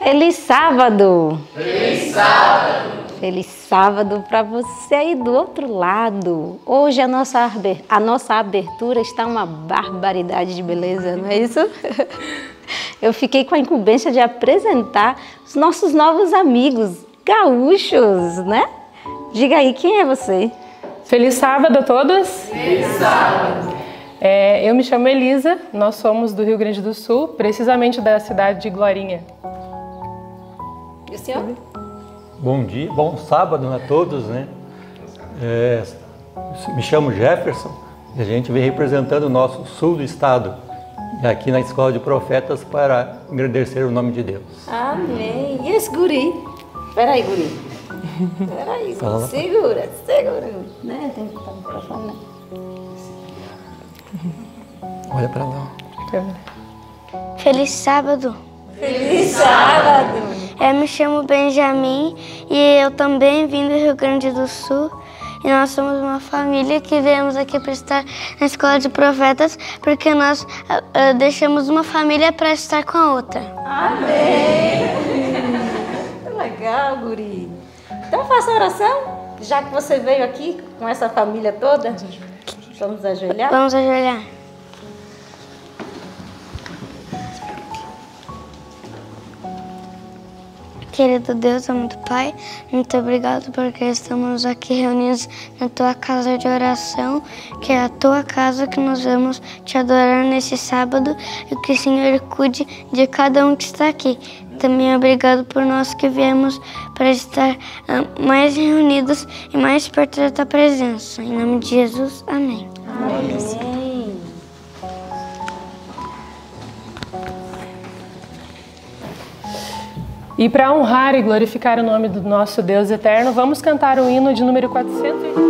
Feliz sábado! Feliz sábado! Feliz sábado para você aí do outro lado. Hoje a nossa abertura está uma barbaridade de beleza, não é isso? Eu fiquei com a incumbência de apresentar os nossos novos amigos gaúchos, né? Diga aí, quem é você? Feliz sábado a todos! Feliz sábado! Eu me chamo Elisa, nós somos do Rio Grande do Sul, precisamente da cidade de Glorinha. E o senhor? Bom dia, bom sábado a todos, né? Me chamo Jefferson e a gente vem representando o nosso sul do estado, aqui na Escola de Profetas, para engrandecer o nome de Deus. Amém! E esse guri? Peraí, guri. Peraí, segura. Né? Tem que botar o microfone, né? Olha para lá. Feliz sábado! Feliz sábado! Eu me chamo Benjamin e eu também vim do Rio Grande do Sul. E nós somos uma família que viemos aqui para estar na Escola de Profetas, porque nós deixamos uma família para estar com a outra. Amém! Muito legal, guri. Então faça a oração, já que você veio aqui com essa família toda. Vamos ajoelhar? Vamos ajoelhar. Querido Deus, amado Pai, muito obrigado porque estamos aqui reunidos na Tua casa de oração, que é a Tua casa que nós vamos Te adorar nesse sábado e que o Senhor cuide de cada um que está aqui. Também obrigado por nós que viemos para estar mais reunidos e mais perto da Tua presença. Em nome de Jesus, amém. Amém. E para honrar e glorificar o nome do nosso Deus eterno, vamos cantar o hino de número 400.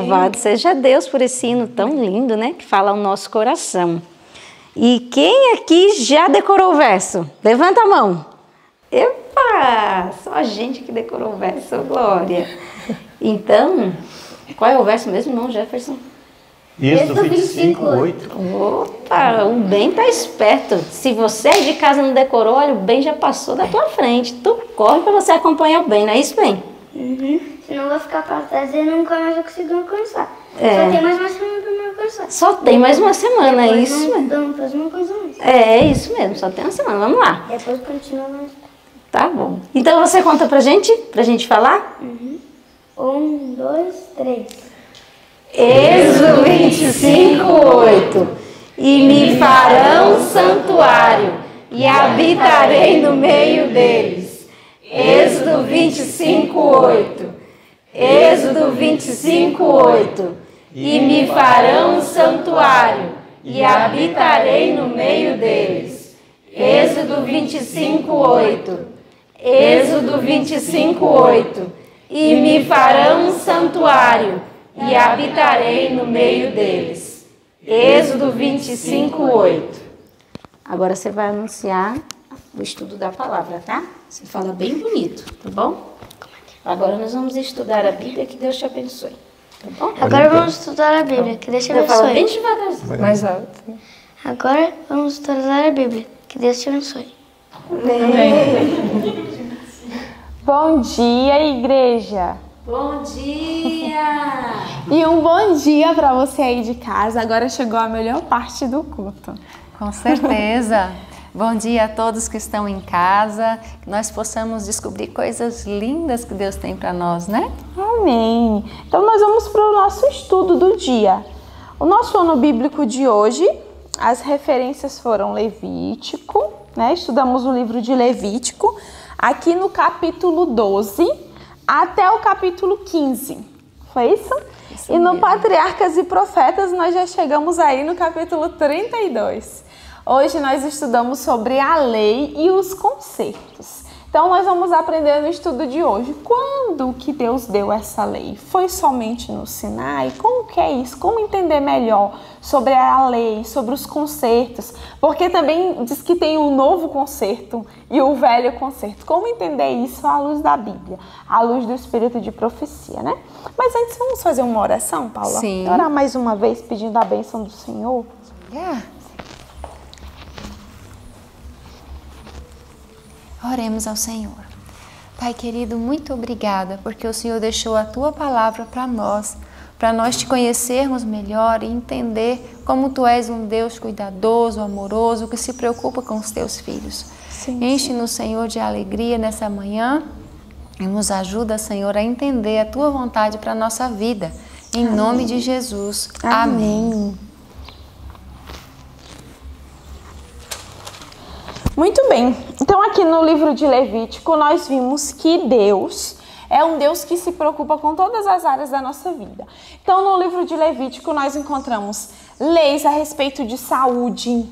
Louvado seja Deus por esse hino tão lindo, né? Que fala ao nosso coração. E quem aqui já decorou o verso? Levanta a mão. Epa! Só a gente que decorou o verso, glória. Então, qual é o verso mesmo, irmão Jefferson? Isso, 25:8. Opa, o Ben tá esperto. Se você é de casa não decorou, olha, o Ben já passou da tua frente. Tu corre para você acompanhar o Ben, não é isso, Ben? Senão eu vou ficar para trás e nunca mais vou conseguir alcançar. É. Só tem mais uma semana para me alcançar. Só tem mais uma semana, é Depois isso mesmo. Não faz uma coisa mais. É isso mesmo, só tem uma semana, vamos lá. Depois continua mais. Tá bom. Então você conta pra gente falar? 1, 2, 3. Êxodo 25:8. E me farão santuário, e habitarei no meio deles. Êxodo 25:8. Êxodo 25:8. E me farão santuário, e habitarei no meio deles. Êxodo 25:8. Êxodo 25:8. E me farão santuário, e habitarei no meio deles. Êxodo 25:8. Agora você vai anunciar o estudo da palavra, tá? Você fala bem bonito, tá bom? Agora nós vamos estudar a Bíblia, que Deus te abençoe, tá bom? Agora vamos estudar a Bíblia, que Deus te Eu falo bem abençoe. devagarzinho. Mais alto. Agora vamos estudar a Bíblia, que Deus te abençoe. Bom dia, igreja! Bom dia! E um bom dia para você aí de casa. Agora chegou a melhor parte do culto. Com certeza. Bom dia a todos que estão em casa, que nós possamos descobrir coisas lindas que Deus tem para nós, né? Amém! Então nós vamos para o nosso estudo do dia. O nosso ano bíblico de hoje, as referências foram Levítico, né? Estudamos o livro de Levítico, aqui no capítulo 12 até o capítulo 15. Foi isso? E no Patriarcas e Profetas nós já chegamos aí no capítulo 32. Hoje nós estudamos sobre a lei e os concertos. Então nós vamos aprender no estudo de hoje. Quando que Deus deu essa lei? Foi somente no Sinai? Como que é isso? Como entender melhor sobre a lei, sobre os concertos? Porque também diz que tem o novo concerto e o velho concerto. Como entender isso à luz da Bíblia? À luz do espírito de profecia, né? Mas antes vamos fazer uma oração, Paula? Sim. Orar mais uma vez pedindo a bênção do Senhor? Oremos ao Senhor. Pai querido, muito obrigada, porque o Senhor deixou a Tua palavra para nós te conhecermos melhor e entender como Tu és um Deus cuidadoso, amoroso, que se preocupa com os Teus filhos. Enche-nos, Senhor, de alegria nessa manhã e nos ajuda, Senhor, a entender a Tua vontade para a nossa vida. Em nome de Jesus. Amém. Muito bem, então aqui no livro de Levítico nós vimos que Deus é um Deus que se preocupa com todas as áreas da nossa vida. Então no livro de Levítico nós encontramos leis a respeito de saúde,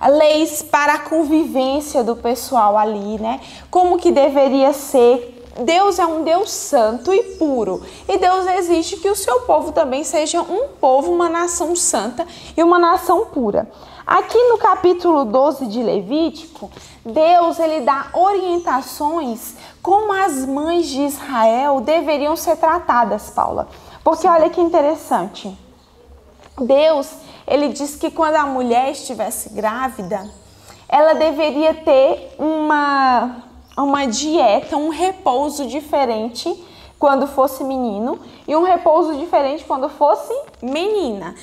leis para a convivência do pessoal ali, né? Como que deveria ser. Deus é um Deus santo e puro e Deus exige que o seu povo também seja um povo, uma nação santa e uma nação pura. Aqui no capítulo 12 de Levítico, Deus ele dá orientações como as mães de Israel deveriam ser tratadas, Paula. Porque olha que interessante, Deus ele diz que quando a mulher estivesse grávida, ela deveria ter uma dieta, um repouso diferente quando fosse menino e um repouso diferente quando fosse menina.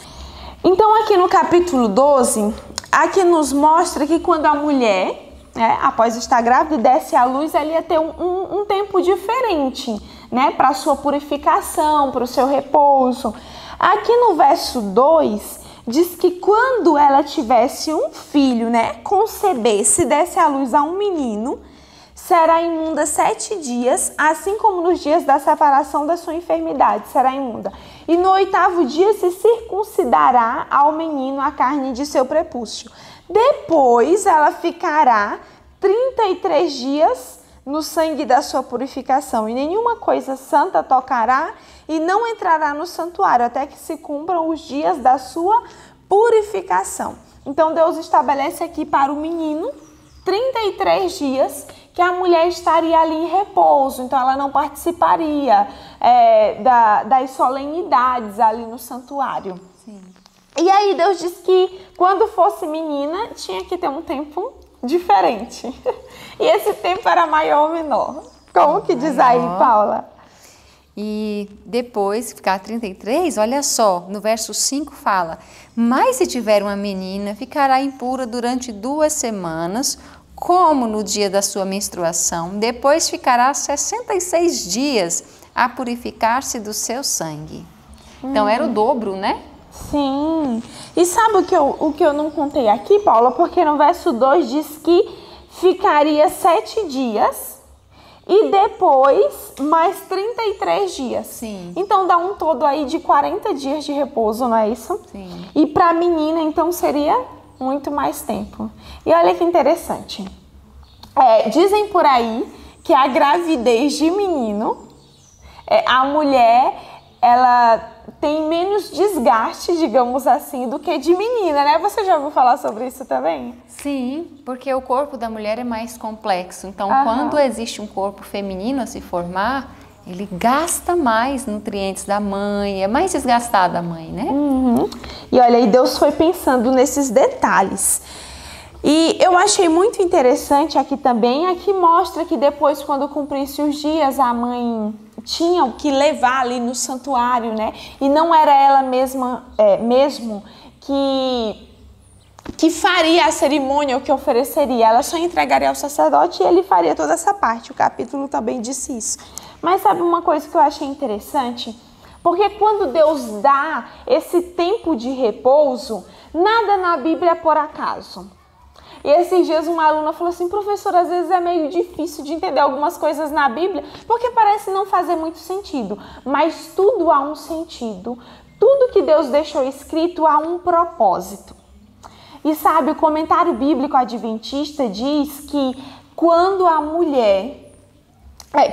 Então aqui no capítulo 12, aqui nos mostra que quando a mulher, após estar grávida e desse à luz, ela ia ter um tempo diferente, né, para a sua purificação, para o seu repouso. Aqui no verso 2, diz que quando ela tivesse um filho, né, concebesse, desse à luz a um menino, será imunda 7 dias, assim como nos dias da separação da sua enfermidade, será imunda. E no 8º dia se circuncidará ao menino a carne de seu prepúcio. Depois ela ficará 33 dias no sangue da sua purificação, e nenhuma coisa santa tocará e não entrará no santuário, até que se cumpram os dias da sua purificação. Então Deus estabelece aqui para o menino 33 dias que a mulher estaria ali em repouso, então ela não participaria das solenidades ali no santuário. Sim. E aí Deus diz que quando fosse menina tinha que ter um tempo diferente. E esse tempo era maior ou menor? Como que diz aí, Paula? E depois, ficar 33, olha só, no verso 5 fala: mas se tiver uma menina, ficará impura durante 2 semanas, como no dia da sua menstruação. Depois ficará 66 dias a purificar-se do seu sangue. Então era o dobro, né? Sim. E sabe o que eu não contei aqui, Paula? Porque no verso 2 diz que ficaria 7 dias e depois mais 33 dias. Sim. Então dá um todo aí de 40 dias de repouso, não é isso? Sim. E para a menina, então, seria muito mais tempo. E olha que interessante. Dizem por aí que a gravidez de menino, a mulher, ela tem menos desgaste, digamos assim, do que de menina, né? Você já ouviu falar sobre isso também? Sim, porque o corpo da mulher é mais complexo. Então, quando existe um corpo feminino a se formar, ele gasta mais nutrientes da mãe, é mais desgastada a mãe, né? Uhum. E olha, aí Deus foi pensando nesses detalhes. E eu achei muito interessante aqui também, aqui mostra que depois, quando cumprisse os dias, a mãe tinha que levar ali no santuário, né? E não era ela mesmo que faria a cerimônia, o que ofereceria. Ela só entregaria ao sacerdote e ele faria toda essa parte. O capítulo também disse isso. Mas sabe uma coisa que eu achei interessante? Porque quando Deus dá esse tempo de repouso, nada na Bíblia é por acaso. E esses dias uma aluna falou assim: professora, às vezes é meio difícil de entender algumas coisas na Bíblia, porque parece não fazer muito sentido. Mas tudo há um sentido. Tudo que Deus deixou escrito há um propósito. E sabe, o comentário bíblico adventista diz que quando a mulher,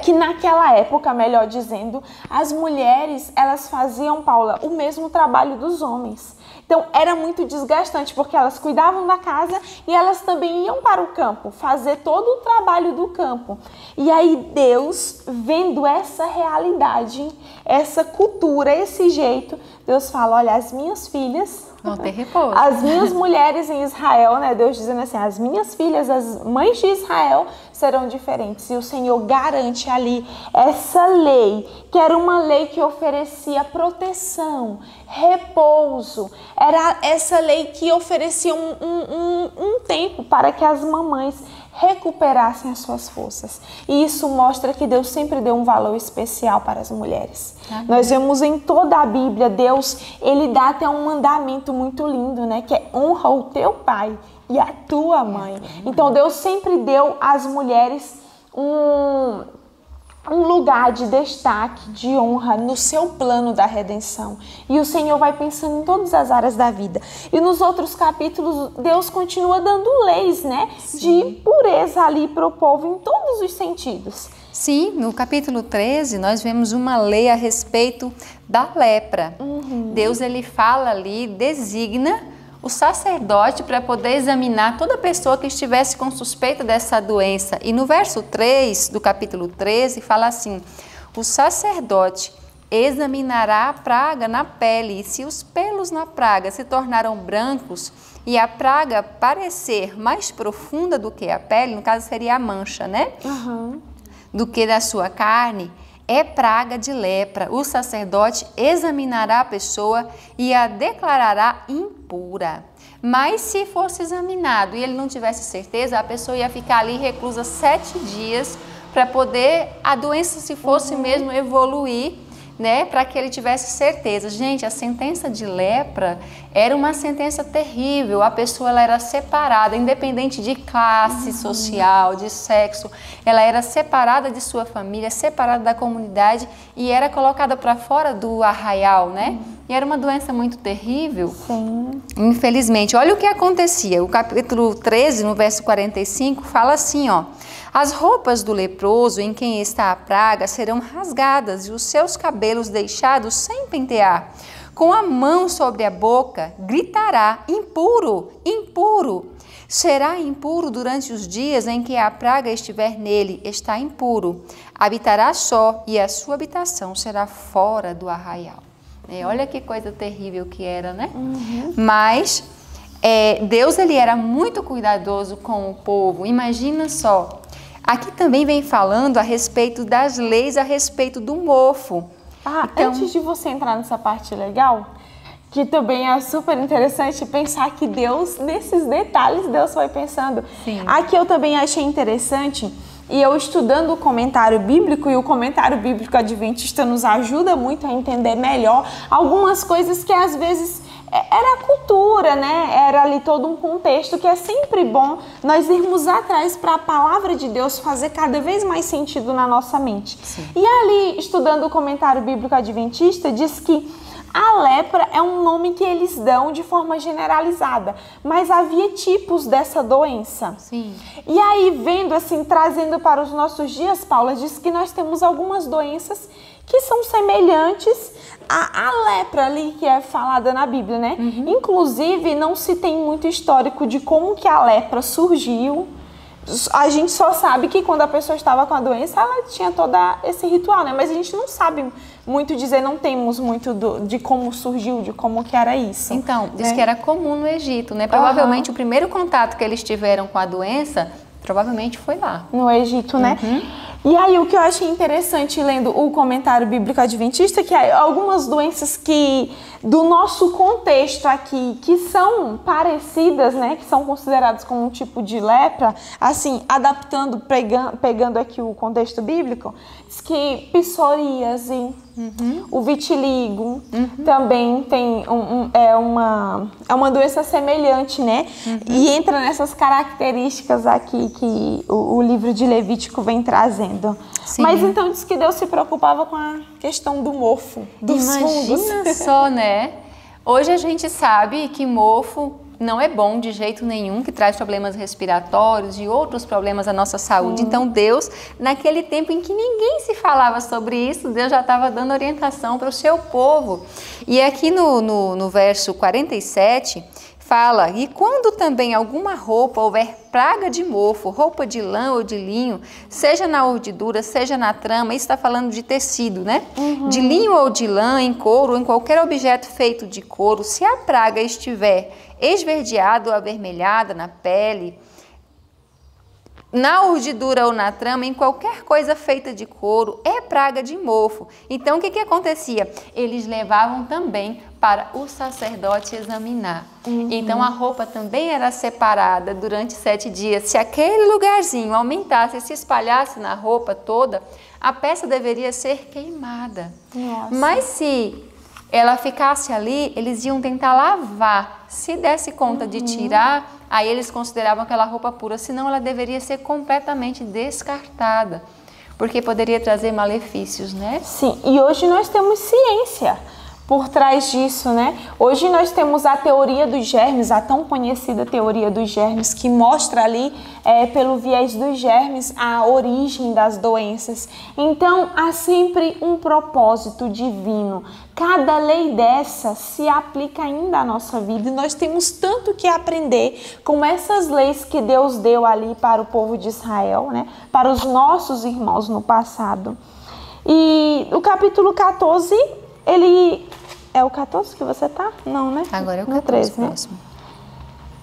que naquela época, melhor dizendo, as mulheres, elas faziam, Paula, o mesmo trabalho dos homens. Então era muito desgastante, porque elas cuidavam da casa e elas também iam para o campo, fazer todo o trabalho do campo. E aí Deus, vendo essa realidade, essa cultura, esse jeito, Deus fala: olha, as minhas filhas vão ter repouso. As minhas mulheres em Israel, né? Deus dizendo assim: as minhas filhas, as mães de Israel serão diferentes. E o Senhor garante ali essa lei, que era uma lei que oferecia proteção, repouso. Era essa lei que oferecia um tempo para que as mamães recuperassem as suas forças. E isso mostra que Deus sempre deu um valor especial para as mulheres. Nós vemos em toda a Bíblia, Deus, ele dá até um mandamento muito lindo, né? Que é: honra o teu pai e a tua mãe. Então Deus sempre deu às mulheres um lugar de destaque, de honra no seu plano da redenção. E o Senhor vai pensando em todas as áreas da vida. E nos outros capítulos, Deus continua dando leis, né? Sim. De pureza ali para o povo em todos os sentidos. Sim, no capítulo 13 nós vemos uma lei a respeito da lepra. Deus, ele fala ali, designa o sacerdote para poder examinar toda pessoa que estivesse com suspeita dessa doença. E no verso 3 do capítulo 13 fala assim: o sacerdote examinará a praga na pele, e se os pelos na praga se tornaram brancos e a praga parecer mais profunda do que a pele, no caso seria a mancha, né? Do que da sua carne, é praga de lepra. O sacerdote examinará a pessoa e a declarará impura. Mas se fosse examinado e ele não tivesse certeza, a pessoa ia ficar ali reclusa 7 dias para poder a doença, se fosse mesmo, evoluir, né, para que ele tivesse certeza. Gente, a sentença de lepra Era uma sentença terrível, a pessoa ela era separada, independente de classe social, de sexo, ela era separada de sua família, separada da comunidade e era colocada para fora do arraial, né? E era uma doença muito terrível. Sim. Infelizmente, olha o que acontecia, o capítulo 13, no verso 45, fala assim, ó: as roupas do leproso em quem está a praga serão rasgadas e os seus cabelos deixados sem pentear. Com a mão sobre a boca, gritará: impuro, impuro. Será impuro durante os dias em que a praga estiver nele, está impuro. Habitará só e a sua habitação será fora do arraial. Olha que coisa terrível que era, né? Mas Deus ele era muito cuidadoso com o povo. Imagina só. Aqui também vem falando a respeito das leis, a respeito do mofo. Então, antes de você entrar nessa parte legal, que também é super interessante pensar que Deus, nesses detalhes, Deus foi pensando. Sim. Aqui eu também achei interessante, e eu estudando o comentário bíblico, e o comentário bíblico adventista nos ajuda muito a entender melhor algumas coisas que às vezes era a cultura, né? Era ali todo um contexto que é sempre bom nós irmos atrás para a palavra de Deus fazer cada vez mais sentido na nossa mente. Sim. E ali, estudando o comentário bíblico adventista, diz que a lepra é um nome que eles dão de forma generalizada, mas havia tipos dessa doença. Sim. E aí, vendo assim, trazendo para os nossos dias, Paula, diz que nós temos algumas doenças que são semelhantes à lepra ali que é falada na Bíblia, né? Inclusive, não se tem muito histórico de como que a lepra surgiu. A gente só sabe que quando a pessoa estava com a doença, ela tinha todo esse ritual, né? Mas a gente não sabe muito dizer, não temos muito de como surgiu, de como que era isso. Então, diz que era comum no Egito, né? Provavelmente o primeiro contato que eles tiveram com a doença, provavelmente foi lá. No Egito, né? E aí o que eu achei interessante lendo o comentário bíblico adventista é que há algumas doenças que do nosso contexto aqui, que são parecidas, né, que são consideradas como um tipo de lepra, assim, adaptando, pegando aqui o contexto bíblico, diz que psoríase, o vitiligo também tem é uma doença semelhante, né? E entra nessas características aqui que o livro de Levítico vem trazendo. Sim. Mas então diz que Deus se preocupava com a questão do mofo, dos fungos. Imagina só, né? Hoje a gente sabe que mofo não é bom de jeito nenhum, que traz problemas respiratórios e outros problemas à nossa saúde. Então Deus, naquele tempo em que ninguém se falava sobre isso, Deus já estava dando orientação para o seu povo. E aqui no verso 47, fala: e quando também alguma roupa houver praga de mofo, roupa de lã ou de linho, seja na urdidura, seja na trama, isso está falando de tecido, né? De linho ou de lã, em couro, ou em qualquer objeto feito de couro, se a praga estiver esverdeada ou avermelhada na pele, na urdidura ou na trama, em qualquer coisa feita de couro, é praga de mofo. Então, o que acontecia? Eles levavam também para o sacerdote examinar. Então, a roupa também era separada durante 7 dias. Se aquele lugarzinho aumentasse e se espalhasse na roupa toda, a peça deveria ser queimada. Nossa. Mas se ela ficasse ali, eles iam tentar lavar. Se desse conta de tirar, aí eles consideravam aquela roupa pura, senão ela deveria ser completamente descartada, porque poderia trazer malefícios, né? Sim, e hoje nós temos ciência por trás disso, né? Hoje nós temos a teoria dos germes, a tão conhecida teoria dos germes, que mostra ali, pelo viés dos germes, a origem das doenças. Então, há sempre um propósito divino. Cada lei dessa se aplica ainda à nossa vida e nós temos tanto que aprender com essas leis que Deus deu ali para o povo de Israel, né? Para os nossos irmãos no passado. E o capítulo 14, ele... É o 14 que você tá? Não, né? Agora é o 14, 13, né? próximo.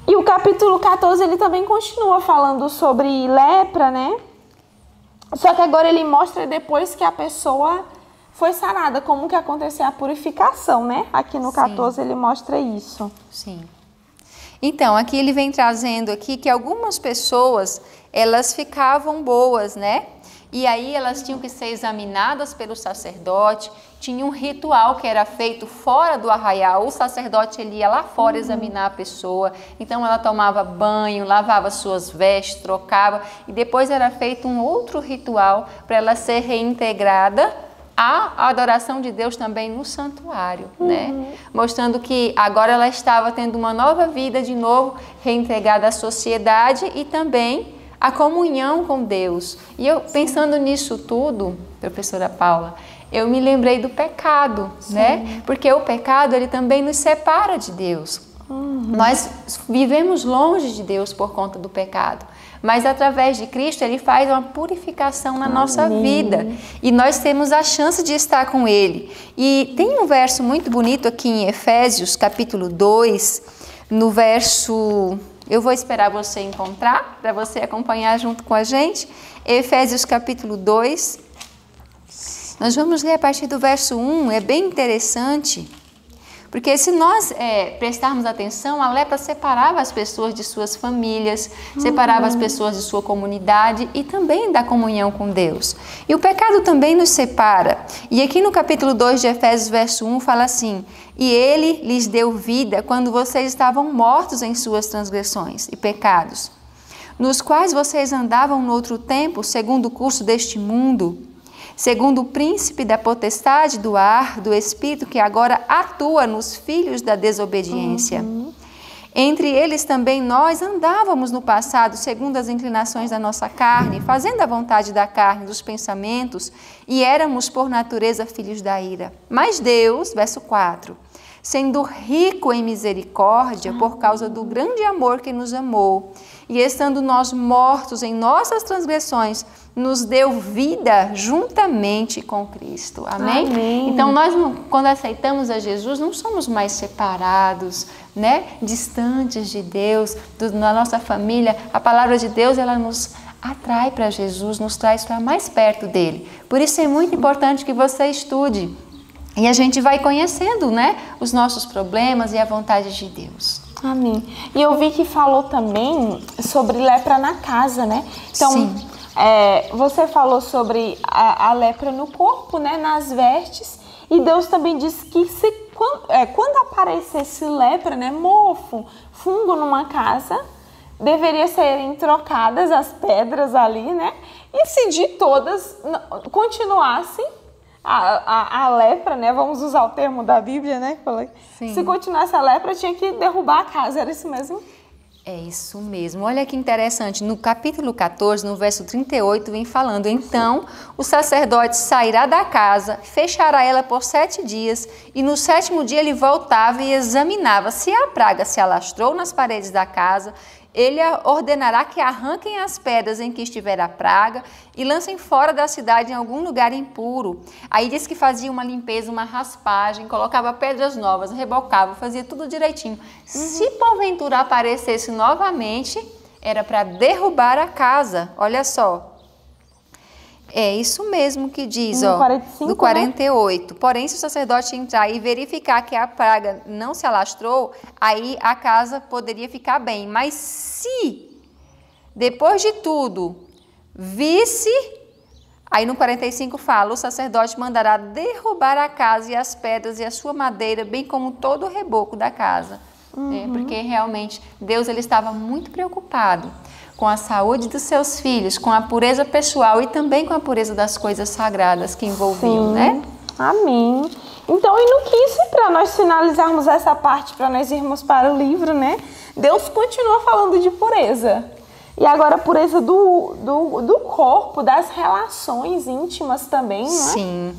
E o capítulo 14, ele também continua falando sobre lepra, né? Só que agora ele mostra depois que a pessoa foi sarada, como que acontecia a purificação, né? Aqui no 14 ele mostra isso. Sim. Então, aqui ele vem trazendo aqui que algumas pessoas, elas ficavam boas, né? E aí elas tinham que ser examinadas pelo sacerdote tinha um ritual que era feito fora do arraial. O sacerdote ele ia lá fora examinar a pessoa, então ela tomava banho, lavava suas vestes, trocava, e depois era feito um outro ritual para ela ser reintegrada à adoração de Deus também no santuário, né? Mostrando que agora ela estava tendo uma nova vida de novo, reintegrada à sociedade e também a comunhão com Deus. E eu, pensando nisso tudo, professora Paula, eu me lembrei do pecado, né? Porque o pecado, ele também nos separa de Deus. Nós vivemos longe de Deus por conta do pecado. Mas através de Cristo, Ele faz uma purificação na nossa vida. E nós temos a chance de estar com Ele. E tem um verso muito bonito aqui em Efésios, capítulo 2, no verso... Eu vou esperar você encontrar, para você acompanhar junto com a gente. Efésios, capítulo 2. Nós vamos ler a partir do verso 1, é bem interessante, porque se nós prestarmos atenção, a lepra separava as pessoas de suas famílias, separava as pessoas de sua comunidade e também da comunhão com Deus. E o pecado também nos separa. E aqui no capítulo 2 de Efésios, verso 1, fala assim: e Ele lhes deu vida quando vocês estavam mortos em suas transgressões e pecados, nos quais vocês andavam no outro tempo, segundo o curso deste mundo, segundo o príncipe da potestade do ar, do espírito que agora atua nos filhos da desobediência. Entre eles também nós andávamos no passado, segundo as inclinações da nossa carne, fazendo a vontade da carne, dos pensamentos, e éramos por natureza filhos da ira. Mas Deus, verso 4, sendo rico em misericórdia, por causa do grande amor que nos amou, e estando nós mortos em nossas transgressões, nos deu vida juntamente com Cristo. Amém? Amém. Então, nós, quando aceitamos a Jesus, não somos mais separados, né? Distantes de Deus, da nossa família. A palavra de Deus, ela nos atrai para Jesus, nos traz para mais perto dele. Por isso é muito importante que você estude. E a gente vai conhecendo, né, os nossos problemas e a vontade de Deus. Amém. E eu vi que falou também sobre lepra na casa, né? Então, sim. Você falou sobre a lepra no corpo, né, nas vestes, e Deus também disse que quando aparecesse lepra, né, mofo, fungo numa casa, deveria serem trocadas as pedras ali, né, e se de todas continuassem a lepra, né, vamos usar o termo da Bíblia, né, se continuasse a lepra, tinha que derrubar a casa, era isso mesmo? É isso mesmo. Olha que interessante. No capítulo 14, no verso 38, vem falando: então o sacerdote sairá da casa, fechará ela por 7 dias, e no 7º dia ele voltava e examinava se a praga se alastrou nas paredes da casa. Ele ordenará que arranquem as pedras em que estiver a praga e lancem fora da cidade em algum lugar impuro. Aí diz que fazia uma limpeza, uma raspagem, colocava pedras novas, rebocava, fazia tudo direitinho. Se porventura aparecesse novamente, era para derrubar a casa. Olha só. É isso mesmo que diz, ó, 45, do 48. Né? Porém, se o sacerdote entrar e verificar que a praga não se alastrou, aí a casa poderia ficar bem. Mas se, depois de tudo, visse, aí no 45 fala, o sacerdote mandará derrubar a casa e as pedras e a sua madeira, bem como todo o reboco da casa. Porque realmente Deus ele estava muito preocupado com a saúde dos seus filhos, com a pureza pessoal e também com a pureza das coisas sagradas que envolviam, né? Amém. Então, e no 15, para nós finalizarmos essa parte, para nós irmos para o livro, né? Deus continua falando de pureza. E agora a pureza do corpo, das relações íntimas também, não é? Sim.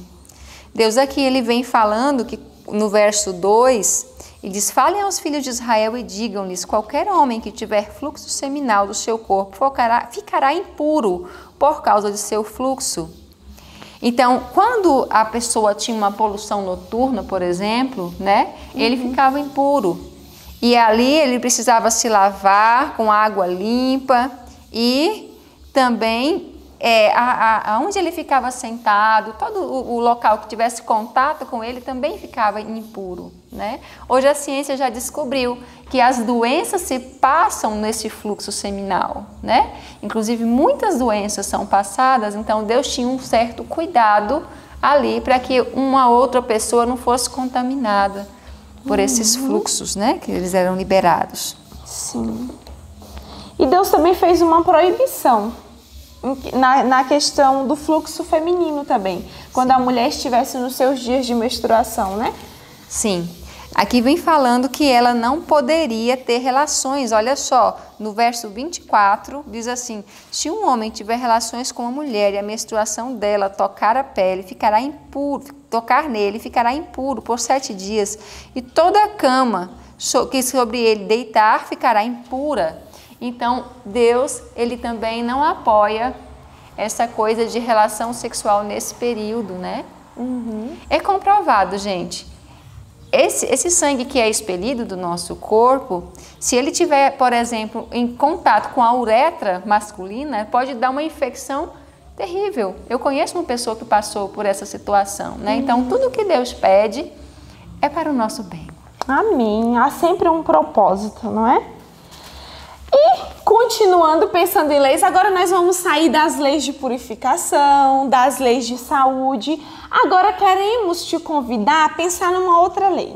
Deus aqui, ele vem falando que no verso 2... ele diz: falem aos filhos de Israel e digam-lhes: qualquer homem que tiver fluxo seminal do seu corpo ficará impuro por causa de seu fluxo. Então, quando a pessoa tinha uma poluição noturna, por exemplo, né, ele ficava impuro. E ali ele precisava se lavar com água limpa e também aonde ele ficava sentado, todo o local que tivesse contato com ele também ficava impuro, né? Hoje a ciência já descobriu que as doenças se passam nesse fluxo seminal, né? Inclusive muitas doenças são passadas, então Deus tinha um certo cuidado ali para que uma outra pessoa não fosse contaminada por esses fluxos, né, que eles eram liberados. Sim. E Deus também fez uma proibição na questão do fluxo feminino também, quando a mulher estivesse nos seus dias de menstruação, né? Sim. Aqui vem falando que ela não poderia ter relações. Olha só, no verso 24 diz assim: se um homem tiver relações com uma mulher e a menstruação dela tocar a pele, ficará impuro, tocar nele, ficará impuro por 7 dias, e toda a cama que sobre ele deitar ficará impura. Então, Deus, ele também não apoia essa coisa de relação sexual nesse período, né? É comprovado, gente. Esse sangue que é expelido do nosso corpo, se ele tiver, por exemplo, em contato com a uretra masculina, pode dar uma infecção terrível. Eu conheço uma pessoa que passou por essa situação, né? Então, tudo que Deus pede é para o nosso bem. Amém. Há sempre um propósito, não é? E, continuando pensando em leis, agora nós vamos sair das leis de purificação, das leis de saúde. Agora queremos te convidar a pensar numa outra lei.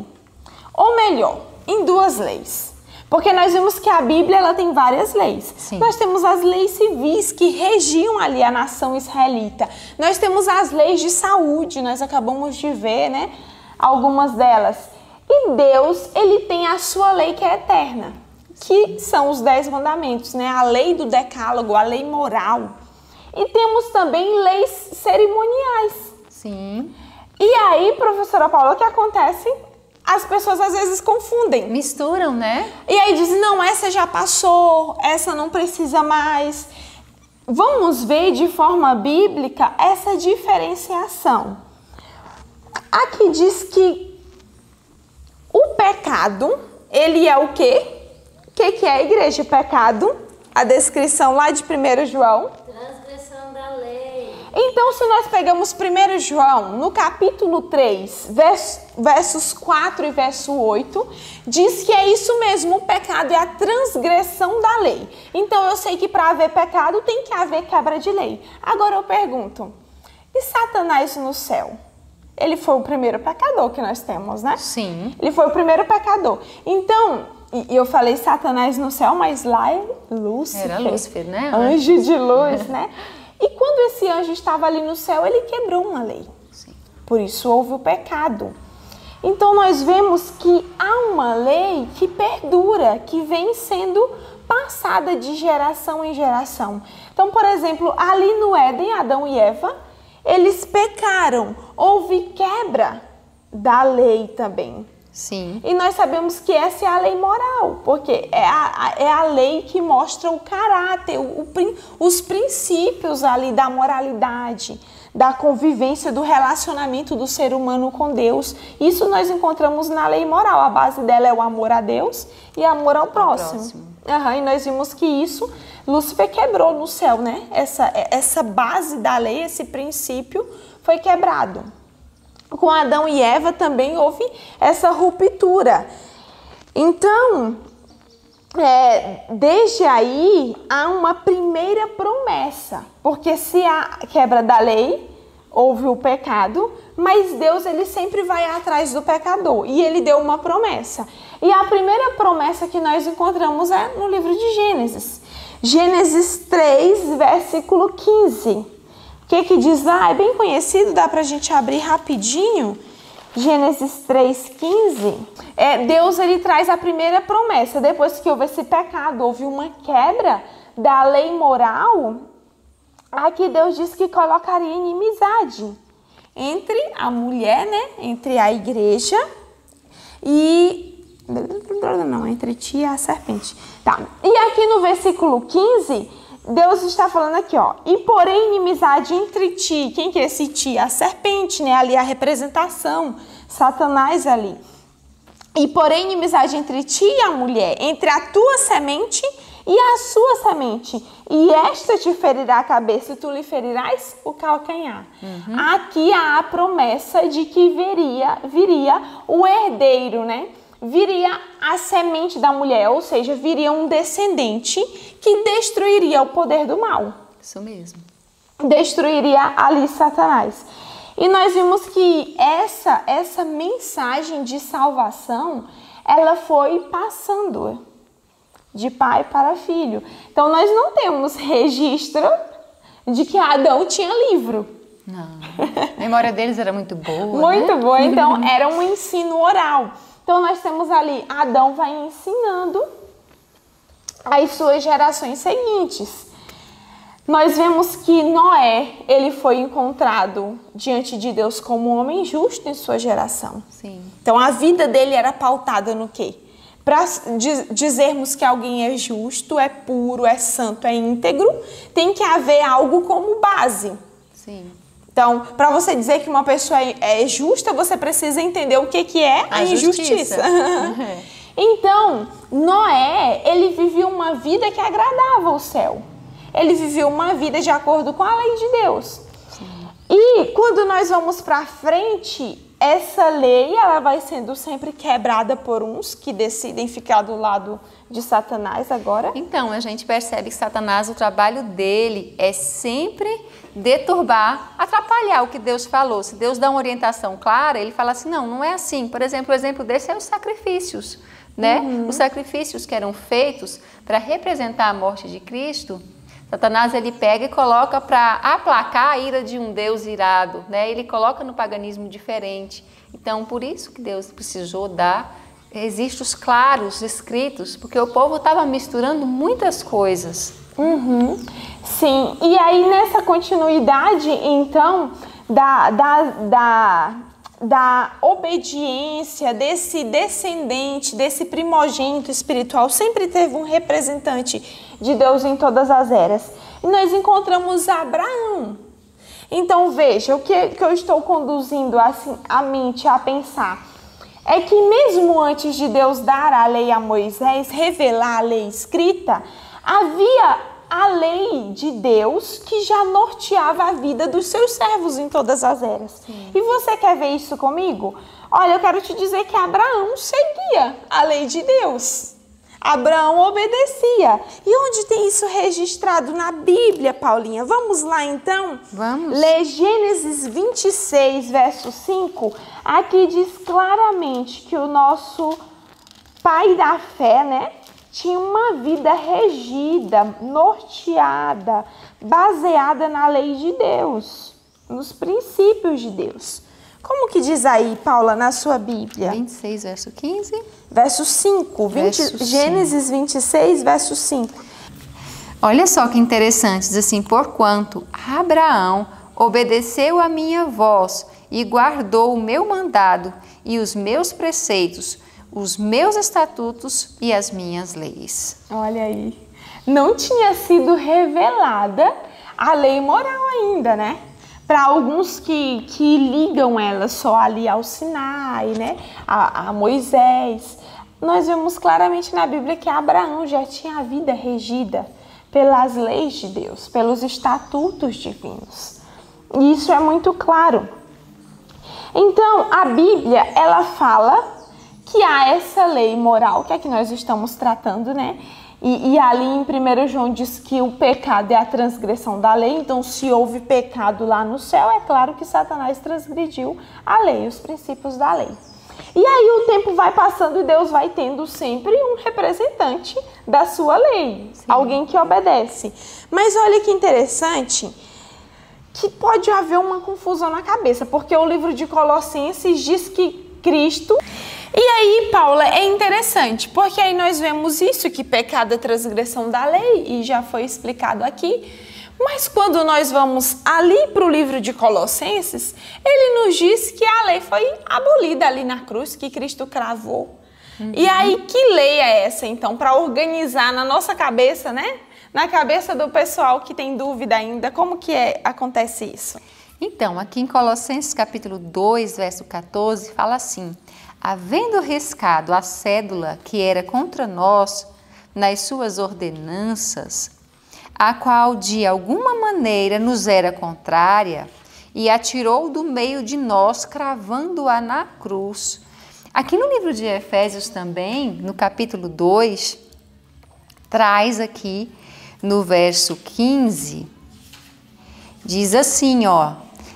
Ou melhor, em 2 leis. Porque nós vimos que a Bíblia ela tem várias leis. Sim. Nós temos as leis civis que regiam ali a nação israelita. Nós temos as leis de saúde, nós acabamos de ver, né? Algumas delas. E Deus, ele tem a sua lei que é eterna, que são os 10 mandamentos, né? A lei do decálogo, a lei moral. E temos também leis cerimoniais. Sim. E aí, professora Paula, o que acontece? As pessoas às vezes confundem. Misturam, né? E aí dizem, não, essa já passou, essa não precisa mais. Vamos ver de forma bíblica essa diferenciação. Aqui diz que o pecado, ele é o quê? O que é, igreja? Pecado? A descrição lá de 1 João. Transgressão da lei. Então, se nós pegamos 1 João, no capítulo 3, versos 4 e verso 8, diz que é isso mesmo, o pecado é a transgressão da lei. Então, eu sei que para haver pecado tem que haver quebra de lei. Agora eu pergunto, e Satanás no céu? Ele foi o primeiro pecador que nós temos, né? Sim. Ele foi o primeiro pecador. Então, e eu falei Satanás no céu, mas lá é Lúcifer. Era Lúcifer, né? Anjo de luz, né? E quando esse anjo estava ali no céu, ele quebrou uma lei. Sim. Por isso houve o pecado. Então nós vemos que há uma lei que perdura, que vem sendo passada de geração em geração. Então, por exemplo, ali no Éden, Adão e Eva, eles pecaram. Houve quebra da lei também. Sim. E nós sabemos que essa é a lei moral, porque é a lei que mostra o caráter, os princípios ali da moralidade, da convivência, do relacionamento do ser humano com Deus. Isso nós encontramos na lei moral. A base dela é o amor a Deus e amor ao próximo. E nós vimos que isso Lúcifer quebrou no céu, né? Essa base da lei, esse princípio foi quebrado. Com Adão e Eva também houve essa ruptura. Então, desde aí, há uma primeira promessa. Porque se há quebra da lei, houve o pecado, mas Deus ele sempre vai atrás do pecador. E ele deu uma promessa. E a primeira promessa que nós encontramos é no livro de Gênesis. Gênesis 3, versículo 15. O que diz lá? É bem conhecido, dá pra gente abrir rapidinho. Gênesis 3,15. Deus ele traz a primeira promessa. Depois que houve esse pecado, houve uma quebra da lei moral. Aqui Deus diz que colocaria inimizade entre a mulher, né? Entre a igreja e... Não, entre ti e a serpente. Tá. E aqui no versículo 15... Deus está falando aqui, ó, e porém inimizade entre ti. Quem que é esse ti? A serpente, né? Ali a representação, Satanás ali. E porém inimizade entre ti e a mulher, entre a tua semente e a sua semente. E esta te ferirá a cabeça e tu lhe ferirás o calcanhar. Aqui há a promessa de que viria o herdeiro, né? Viria a semente da mulher, ou seja, viria um descendente que destruiria o poder do mal. Isso mesmo. Destruiria ali Satanás. E nós vimos que essa mensagem de salvação, ela foi passando de pai para filho. Então nós não temos registro de que Adão tinha livro. Não. A memória deles era muito boa. Muito boa. Então era um ensino oral. Então nós temos ali, Adão vai ensinando as suas gerações seguintes. Nós vemos que Noé, ele foi encontrado diante de Deus como um homem justo em sua geração. Sim. Então a vida dele era pautada no quê? Para dizermos que alguém é justo, é puro, é santo, é íntegro, tem que haver algo como base. Sim. Então, para você dizer que uma pessoa é justa, você precisa entender o que é a injustiça. Então, Noé, ele vivia uma vida que agradava o céu. Ele viveu uma vida de acordo com a lei de Deus. Sim. E quando nós vamos para frente, essa lei ela vai sendo sempre quebrada por uns que decidem ficar do lado de Satanás agora. Então, a gente percebe que Satanás, o trabalho dele é sempre deturbar, atrapalhar o que Deus falou. Se Deus dá uma orientação clara, ele fala assim, não é assim. Por exemplo, o exemplo desse é os sacrifícios, né? Os sacrifícios que eram feitos para representar a morte de Cristo, Satanás ele pega e coloca para aplacar a ira de um Deus irado, né? Ele coloca no paganismo diferente. Então, por isso que Deus precisou dar registros claros, escritos, porque o povo estava misturando muitas coisas. Sim, e aí nessa continuidade, então, da obediência desse descendente, desse primogênito espiritual, sempre teve um representante de Deus em todas as eras. E nós encontramos Abraão. Então veja, o que eu estou conduzindo assim, a mente a pensar é que mesmo antes de Deus dar a lei a Moisés, revelar a lei escrita, havia a lei de Deus que já norteava a vida dos seus servos em todas as eras. Sim. E você quer ver isso comigo? Olha, eu quero te dizer que Abraão seguia a lei de Deus. Abraão obedecia. E onde tem isso registrado na Bíblia, Paulinha? Vamos lá então? Vamos. Lê Gênesis 26, verso 5. Aqui diz claramente que o nosso pai da fé, né? Tinha uma vida regida, norteada, baseada na lei de Deus, nos princípios de Deus. Como que diz aí, Paula, na sua Bíblia? 26, verso 15. Verso 5. Gênesis 26, verso 5. Olha só que interessante, diz assim, porquanto Abraão obedeceu a minha voz e guardou o meu mandado e os meus preceitos, os meus estatutos e as minhas leis. Olha aí, não tinha sido revelada a lei moral ainda, né? Para alguns que ligam ela só ali ao Sinai, né? A Moisés. Nós vemos claramente na Bíblia que Abraão já tinha a vida regida pelas leis de Deus, pelos estatutos divinos. E isso é muito claro. Então, a Bíblia, ela fala que há essa lei moral, que é que nós estamos tratando, né? E ali em 1 João diz que o pecado é a transgressão da lei. Então, se houve pecado lá no céu, é claro que Satanás transgrediu a lei, os princípios da lei. E aí o tempo vai passando e Deus vai tendo sempre um representante da sua lei. Sim. Alguém que obedece. Mas olha que interessante, que pode haver uma confusão na cabeça, porque o livro de Colossenses diz que Cristo... E aí, Paula, é interessante, porque aí nós vemos isso, que pecado é transgressão da lei, e já foi explicado aqui. Mas quando nós vamos ali para o livro de Colossenses, ele nos diz que a lei foi abolida ali na cruz, que Cristo cravou. E aí, que lei é essa, então, para organizar na nossa cabeça, né? Na cabeça do pessoal que tem dúvida ainda, como que acontece isso? Então, aqui em Colossenses capítulo 2, verso 14, fala assim: havendo riscado a cédula que era contra nós nas suas ordenanças, a qual de alguma maneira nos era contrária, e atirou do meio de nós, cravando-a na cruz. Aqui no livro de Efésios também, no capítulo 2, traz aqui no verso 15, diz assim, ó: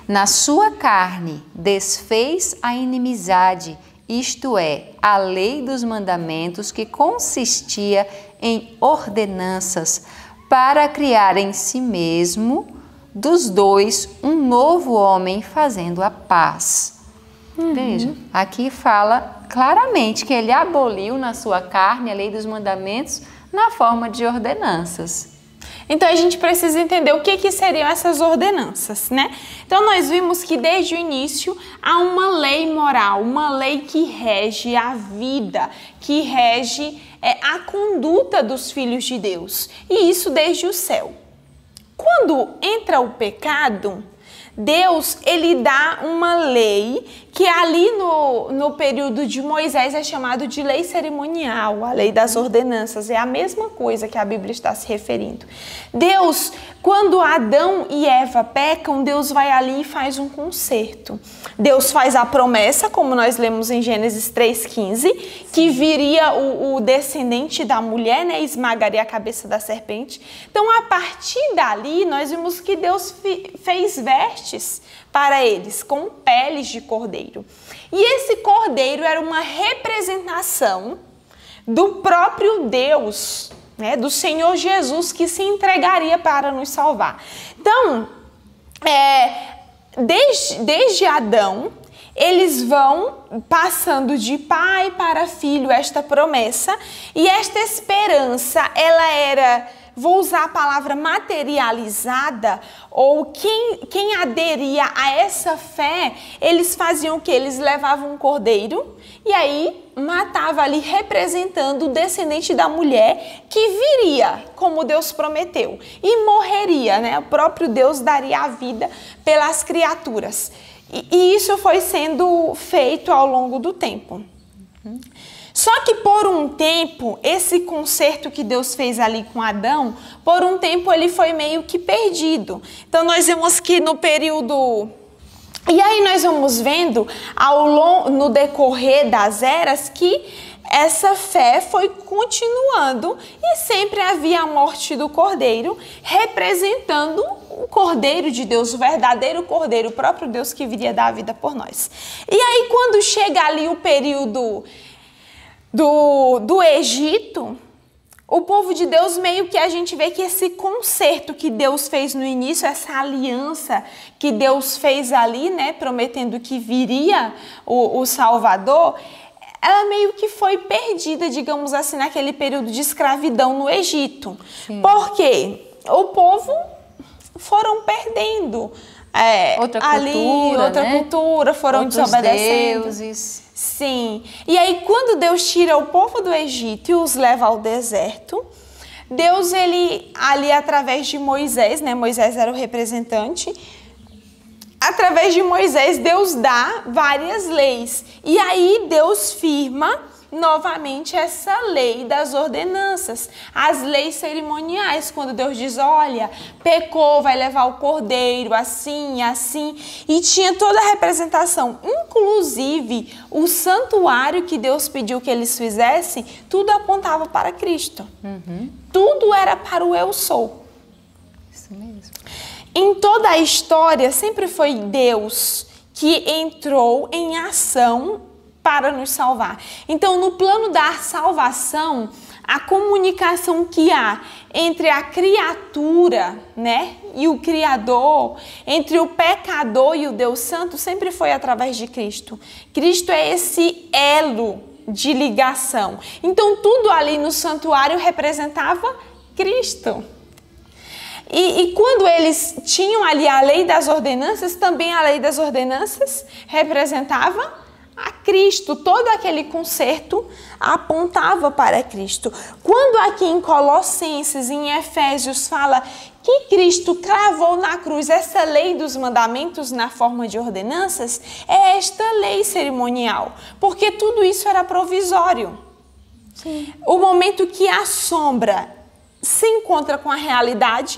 Na sua carne desfez a inimizade, isto é, a lei dos mandamentos que consistia em ordenanças para criar em si mesmo dos dois um novo homem fazendo a paz. Veja, aqui fala claramente que ele aboliu na sua carne a lei dos mandamentos na forma de ordenanças. Então a gente precisa entender o que seriam essas ordenanças, né? Então nós vimos que desde o início há uma lei moral, uma lei que rege a vida, que rege a conduta dos filhos de Deus. E isso desde o céu. Quando entra o pecado, Deus, ele dá uma lei que ali no período de Moisés é chamado de lei cerimonial, a lei das ordenanças. É a mesma coisa que a Bíblia está se referindo. Deus, quando Adão e Eva pecam, Deus vai ali e faz um conserto. Deus faz a promessa, como nós lemos em Gênesis 3,15, que viria o descendente da mulher, né, esmagaria a cabeça da serpente. Então, a partir dali, nós vimos que Deus fez vestes para eles, com peles de cordeiro. E esse cordeiro era uma representação do próprio Deus, né, do Senhor Jesus, que se entregaria para nos salvar. Então, desde Adão, eles vão passando de pai para filho esta promessa, e esta esperança, ela era, vou usar a palavra materializada, ou quem aderia a essa fé, eles faziam o que? Eles levavam um cordeiro e aí matava ali representando o descendente da mulher que viria, como Deus prometeu, e morreria, né? O próprio Deus daria a vida pelas criaturas. E isso foi sendo feito ao longo do tempo. Só que por um tempo, esse conserto que Deus fez ali com Adão, por um tempo ele foi meio que perdido. Então nós vemos que no período... E aí nós vamos vendo no decorrer das eras que essa fé foi continuando e sempre havia a morte do cordeiro, representando o cordeiro de Deus, o verdadeiro cordeiro, o próprio Deus que viria dar a vida por nós. E aí quando chega ali o período do Egito, o povo de Deus meio que a gente vê que esse concerto que Deus fez no início, essa aliança que Deus fez ali, né, prometendo que viria o Salvador, ela meio que foi perdida, digamos assim, naquele período de escravidão no Egito. Sim. Porque o povo foram perdendo outra cultura, foram desobedecendo. Deuses. Sim. E aí quando Deus tira o povo do Egito e os leva ao deserto, Deus, ele ali através de Moisés, né? Moisés era o representante. Através de Moisés, Deus dá várias leis. E aí Deus firma novamente essa lei das ordenanças, as leis cerimoniais, quando Deus diz, olha, pecou, vai levar o cordeiro, assim, assim, e tinha toda a representação, inclusive o santuário que Deus pediu que eles fizessem, tudo apontava para Cristo, tudo era para o eu sou. Isso mesmo. Em toda a história, sempre foi Deus que entrou em ação para nos salvar. Então, no plano da salvação, a comunicação que há entre a criatura, né, e o Criador, entre o pecador e o Deus Santo, sempre foi através de Cristo. Cristo é esse elo de ligação. Então, tudo ali no santuário representava Cristo. E quando eles tinham ali a lei das ordenanças, também a lei das ordenanças representava a Cristo. Todo aquele concerto apontava para Cristo. Quando aqui em Colossenses, em Efésios, fala que Cristo cravou na cruz essa lei dos mandamentos na forma de ordenanças, é esta lei cerimonial, porque tudo isso era provisório. Sim. O momento que a sombra se encontra com a realidade,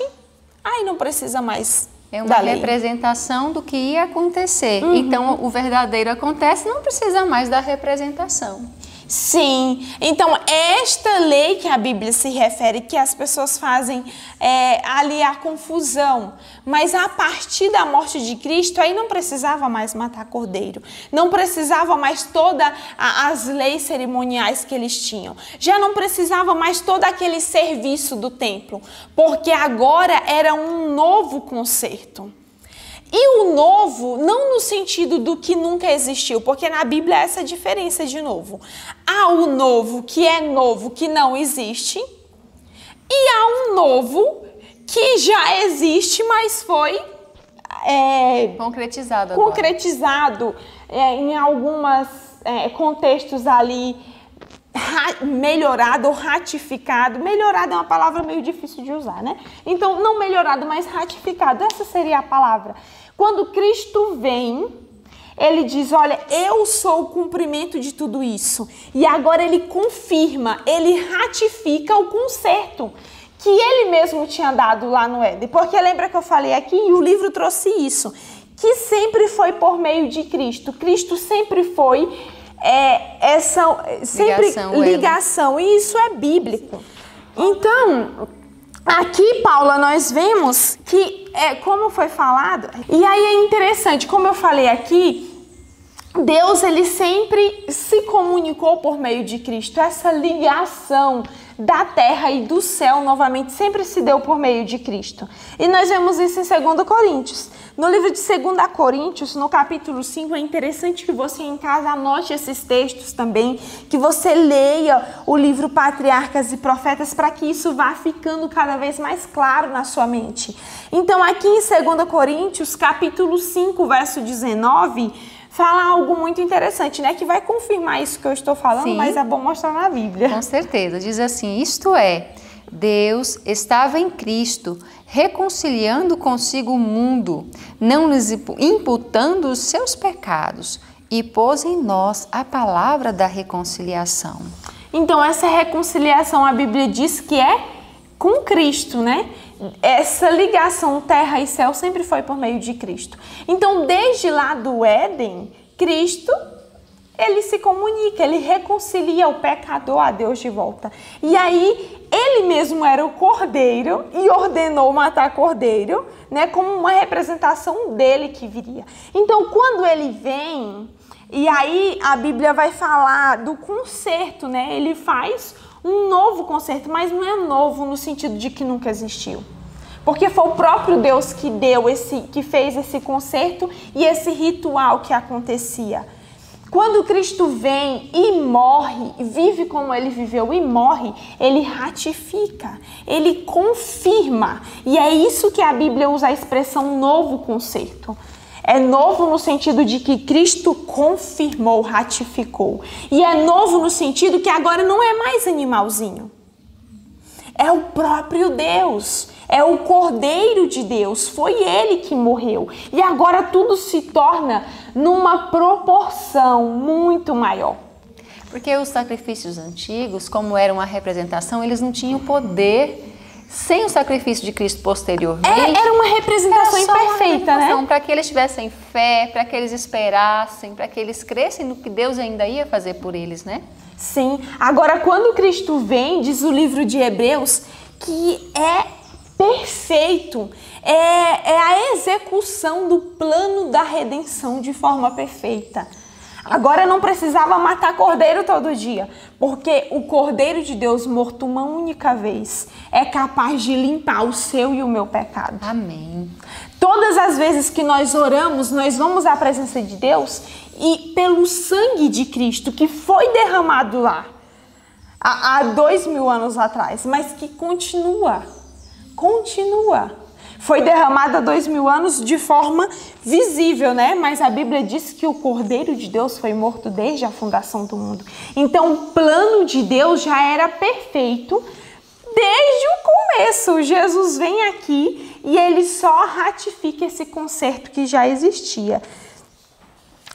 aí não precisa mais. É uma representação do que ia acontecer. Então, o verdadeiro acontece, não precisa mais da representação. Sim, então esta lei que a Bíblia se refere, que as pessoas fazem ali a confusão, mas a partir da morte de Cristo, aí não precisava mais matar cordeiro, não precisava mais todas as leis cerimoniais que eles tinham, já não precisava mais todo aquele serviço do templo, porque agora era um novo concerto. E o novo, não no sentido do que nunca existiu, porque na Bíblia há essa diferença de novo. Há o novo, que não existe, e há um novo que já existe, mas foi concretizado em alguns contextos ali, melhorado ou ratificado. Melhorado é uma palavra meio difícil de usar, né? Então, não melhorado, mas ratificado. Essa seria a palavra. Quando Cristo vem, ele diz, olha, eu sou o cumprimento de tudo isso. E agora ele confirma, ele ratifica o conserto que ele mesmo tinha dado lá no Éden. Porque lembra que eu falei aqui, e o livro trouxe isso, que sempre foi por meio de Cristo. Cristo sempre foi essa ligação, e isso é bíblico. Então, aqui, Paula, nós vemos que, como foi falado, e aí é interessante, como eu falei aqui, Deus, ele sempre se comunicou por meio de Cristo. Essa ligação da terra e do céu, novamente, sempre se deu por meio de Cristo. E nós vemos isso em 2 Coríntios. No livro de 2 Coríntios, no capítulo 5, é interessante que você em casa anote esses textos também, que você leia o livro Patriarcas e Profetas, para que isso vá ficando cada vez mais claro na sua mente. Então, aqui em 2 Coríntios, capítulo 5, verso 19... fala algo muito interessante, né? Que vai confirmar isso que eu estou falando, sim, mas é bom mostrar na Bíblia. Com certeza. Diz assim, isto é, Deus estava em Cristo, reconciliando consigo o mundo, não lhes imputando os seus pecados, e pôs em nós a palavra da reconciliação. Então, essa reconciliação, a Bíblia diz que é com Cristo, né? Essa ligação terra e céu sempre foi por meio de Cristo. Então, desde lá do Éden, Cristo, ele se comunica, ele reconcilia o pecador a Deus de volta. E aí, ele mesmo era o cordeiro e ordenou matar cordeiro, né, como uma representação dele que viria. Então, quando ele vem, e aí a Bíblia vai falar do conserto, né? Ele faz um novo concerto, mas não é novo no sentido de que nunca existiu. Porque foi o próprio Deus que fez esse concerto e esse ritual que acontecia. Quando Cristo vem e morre, vive como ele viveu e morre, ele ratifica, ele confirma. E é isso que a Bíblia usa a expressão novo concerto. É novo no sentido de que Cristo confirmou, ratificou. E é novo no sentido que agora não é mais animalzinho. É o próprio Deus. É o Cordeiro de Deus. Foi ele que morreu. E agora tudo se torna numa proporção muito maior. Porque os sacrifícios antigos, como eram uma representação, eles não tinham poder. Sem o sacrifício de Cristo posteriormente, era uma representação imperfeita, né? Para que eles tivessem fé, para que eles esperassem, para que eles crescem no que Deus ainda ia fazer por eles, né? Sim. Agora, quando Cristo vem, diz o livro de Hebreus, que é perfeito, é a execução do plano da redenção de forma perfeita. Agora não precisava matar cordeiro todo dia, porque o Cordeiro de Deus morto uma única vez é capaz de limpar o seu e o meu pecado. Amém. Todas as vezes que nós oramos, nós vamos à presença de Deus e pelo sangue de Cristo que foi derramado lá há 2000 anos atrás, mas que continua. Foi derramado há 2000 anos de forma visível, né? Mas a Bíblia diz que o Cordeiro de Deus foi morto desde a fundação do mundo. Então, o plano de Deus já era perfeito desde o começo. Jesus vem aqui e ele só ratifica esse concerto que já existia.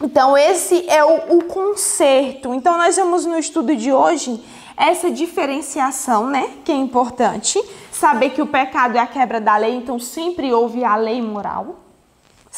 Então, esse é o concerto. Então, nós vemos no estudo de hoje essa diferenciação, né? Que é importante. Saber que o pecado é a quebra da lei, então sempre houve a lei moral.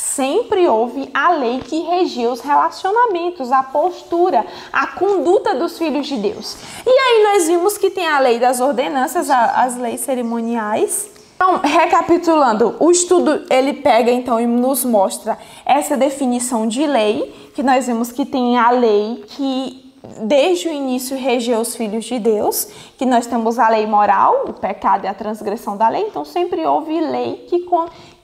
Sempre houve a lei que regia os relacionamentos, a postura, a conduta dos filhos de Deus. E aí nós vimos que tem a lei das ordenanças, as leis cerimoniais. Então, recapitulando, o estudo ele pega então e nos mostra essa definição de lei, que nós vimos que tem a lei que desde o início regeu os filhos de Deus, que nós temos a lei moral, o pecado e a transgressão da lei, então sempre houve lei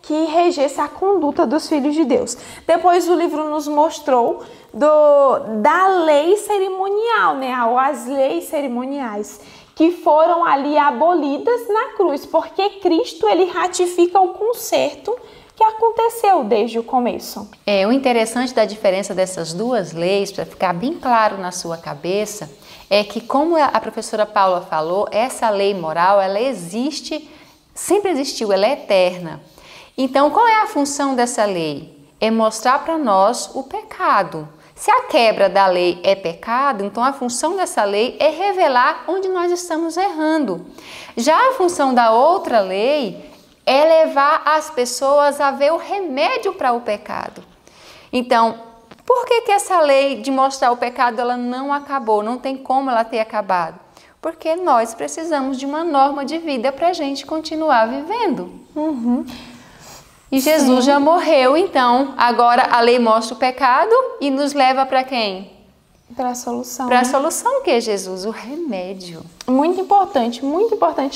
que regesse a conduta dos filhos de Deus. Depois o livro nos mostrou da lei cerimonial, né? As leis cerimoniais que foram ali abolidas na cruz, porque Cristo ele ratifica o conserto que aconteceu desde o começo. O interessante da diferença dessas duas leis, para ficar bem claro na sua cabeça, é que, como a professora Paula falou, essa lei moral, ela existe, sempre existiu, ela é eterna. Então, qual é a função dessa lei? É mostrar para nós o pecado. Se a quebra da lei é pecado, então a função dessa lei é revelar onde nós estamos errando. Já a função da outra lei é levar as pessoas a ver o remédio para o pecado. Então, por que essa lei de mostrar o pecado ela não acabou? Não tem como ela ter acabado. Porque nós precisamos de uma norma de vida para a gente continuar vivendo. E Jesus já morreu, então agora a lei mostra o pecado e nos leva para quem? Para a solução. Para a solução que é Jesus, o remédio. Muito importante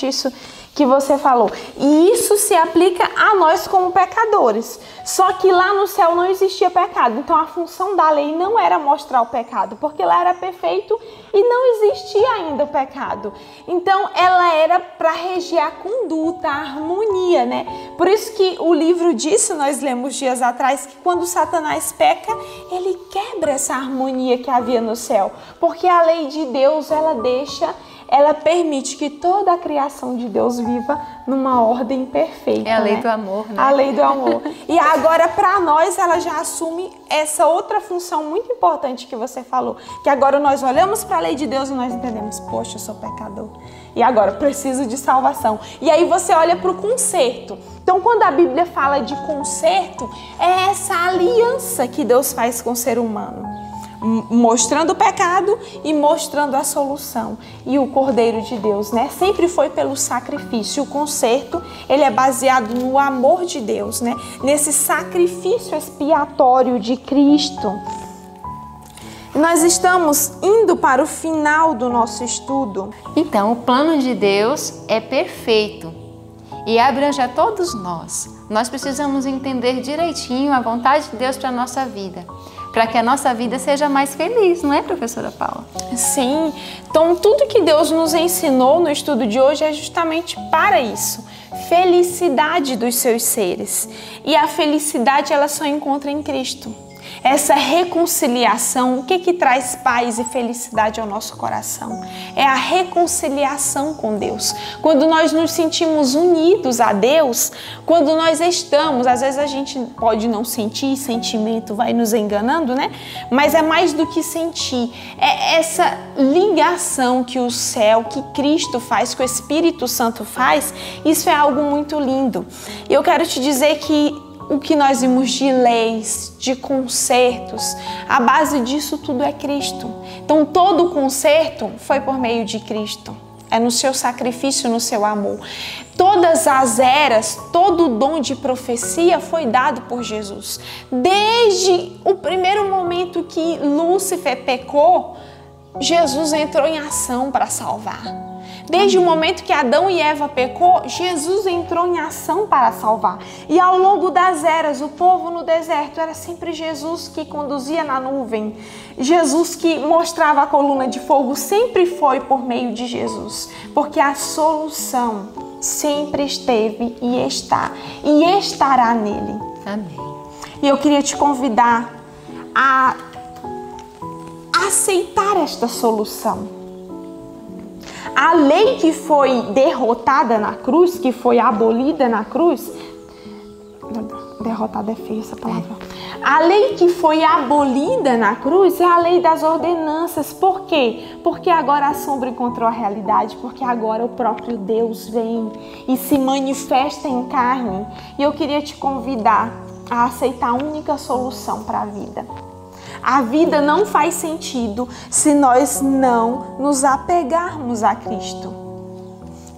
isso que você falou. E isso se aplica a nós como pecadores. Só que lá no céu não existia pecado. Então a função da lei não era mostrar o pecado, porque lá era perfeito e não existia ainda o pecado. Então ela era para reger a conduta, a harmonia, né? Por isso que o livro disse, nós lemos dias atrás, que quando Satanás peca, ele quebra essa harmonia que havia no céu. Porque a lei de Deus, ela permite que toda a criação de Deus viva numa ordem perfeita. É a lei do amor, né? A lei do amor. E agora, para nós, ela já assume essa outra função muito importante que você falou. Que agora nós olhamos para a lei de Deus e nós entendemos, poxa, eu sou pecador. E agora, preciso de salvação. E aí você olha para o conserto. Então, quando a Bíblia fala de conserto, é essa aliança que Deus faz com o ser humano. Mostrando o pecado e mostrando a solução. E o Cordeiro de Deus, né? Sempre foi pelo sacrifício. O conserto, ele é baseado no amor de Deus, né? Nesse sacrifício expiatório de Cristo. Nós estamos indo para o final do nosso estudo. Então, o plano de Deus é perfeito e abrange a todos nós. Nós precisamos entender direitinho a vontade de Deus para a nossa vida, para que a nossa vida seja mais feliz, não é, professora Paula? Sim, então tudo que Deus nos ensinou no estudo de hoje é justamente para isso. Felicidade dos seus seres. E a felicidade ela só encontra em Cristo. Essa reconciliação, o que traz paz e felicidade ao nosso coração? É a reconciliação com Deus. Quando nós nos sentimos unidos a Deus, quando nós estamos, às vezes a gente pode não sentir, sentimento vai nos enganando, né? Mas é mais do que sentir. É essa ligação que o céu, que Cristo faz, que o Espírito Santo faz, isso é algo muito lindo. E eu quero te dizer que o que nós vimos de leis, de concertos, a base disso tudo é Cristo. Então todo o conserto foi por meio de Cristo. É no seu sacrifício, no seu amor. Todas as eras, todo o dom de profecia foi dado por Jesus. Desde o primeiro momento que Lúcifer pecou, Jesus entrou em ação para salvar. Desde o momento que Adão e Eva pecou, Jesus entrou em ação para salvar. E ao longo das eras, o povo no deserto era sempre Jesus que conduzia na nuvem. Jesus que mostrava a coluna de fogo, sempre foi por meio de Jesus. Porque a solução sempre esteve e está e estará nele. Amém. E eu queria te convidar a aceitar esta solução. A lei que foi derrotada na cruz, que foi abolida na cruz, derrotada é feia essa palavra. A lei que foi abolida na cruz é a lei das ordenanças. Por quê? Porque agora a sombra encontrou a realidade, porque agora o próprio Deus vem e se manifesta em carne. E eu queria te convidar a aceitar a única solução para a vida. A vida não faz sentido se nós não nos apegarmos a Cristo.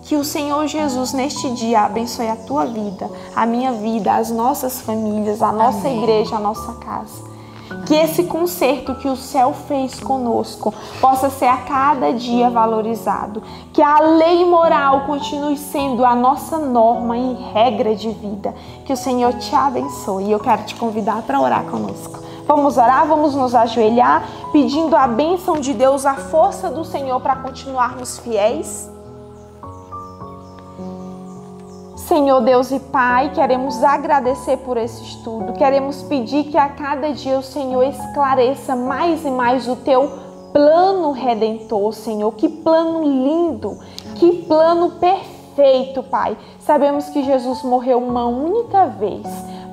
Que o Senhor Jesus neste dia abençoe a tua vida, a minha vida, as nossas famílias, a nossa igreja, a nossa casa. Que esse concerto que o céu fez conosco possa ser a cada dia valorizado. Que a lei moral continue sendo a nossa norma e regra de vida. Que o Senhor te abençoe. E eu quero te convidar para orar conosco. Vamos orar, vamos nos ajoelhar, pedindo a bênção de Deus, a força do Senhor para continuarmos fiéis. Senhor Deus e Pai, queremos agradecer por esse estudo, queremos pedir que a cada dia o Senhor esclareça mais e mais o Teu plano redentor, Senhor. Que plano lindo, que plano perfeito, Pai. Sabemos que Jesus morreu uma única vez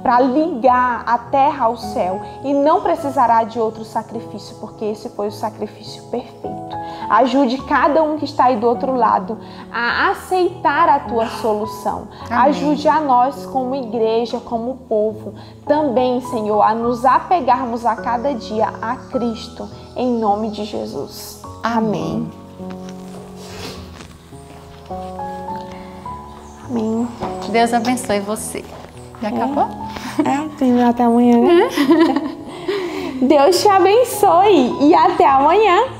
para ligar a terra ao céu e não precisará de outro sacrifício, porque esse foi o sacrifício perfeito. Ajude cada um que está aí do outro lado a aceitar a tua solução. Amém. Ajude a nós como igreja, como povo, também, Senhor, a nos apegarmos a cada dia a Cristo, em nome de Jesus. Amém. Amém. Deus abençoe você. Já acabou? Tem até amanhã, né? Deus te abençoe e até amanhã.